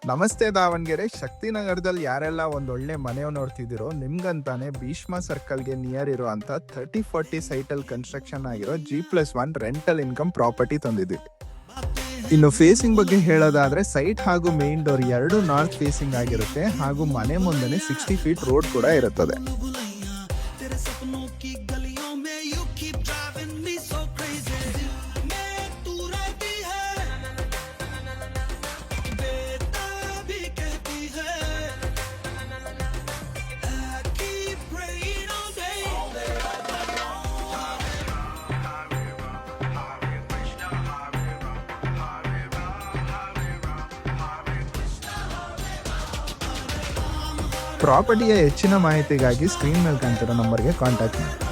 ನಮಸ್ತೆ ದಾವಣಗೆರೆ. ಶಕ್ತಿನಗರದಲ್ಲಿ ಯಾರೆಲ್ಲ ಒಂದೊಳ್ಳೆ ಮನೆ ನೋಡ್ತಿದ್ದೀರೋ ನಿಮ್ಗಂತಾನೆ ಭೀಷ್ಮ ಸರ್ಕಲ್ಗೆ ನಿಯರ್ ಇರೋ ಅಂತ 30-40 ಸೈಟಲ್ಲಿ ಕನ್ಸ್ಟ್ರಕ್ಷನ್ ಆಗಿರೋ G+1 ರೆಂಟಲ್ ಇನ್ಕಮ್ ಪ್ರಾಪರ್ಟಿ ತಂದಿದ್ದೀವಿ. ಇನ್ನು ಫೇಸಿಂಗ್ ಬಗ್ಗೆ ಹೇಳೋದಾದ್ರೆ ಸೈಟ್ ಹಾಗೂ ಮೇನ್ ಡೋರ್ ಎರಡು ನಾರ್ತ್ ಫೇಸಿಂಗ್ ಆಗಿರುತ್ತೆ ಹಾಗೂ ಮನೆ ಮುಂದೆ 60 ಫೀಟ್ ರೋಡ್ ಕೂಡ ಇರುತ್ತದೆ. ಪ್ರಾಪರ್ಟಿಯ ಹೆಚ್ಚಿನ ಮಾಹಿತಿಗಾಗಿ ಸ್ಕ್ರೀನ್ ಮೇಲೆ ಕಾಣ್ತಿರೋ ನಂಬರ್ಗೆ ಕಾಂಟ್ಯಾಕ್ಟ್ ಮಾಡಿ.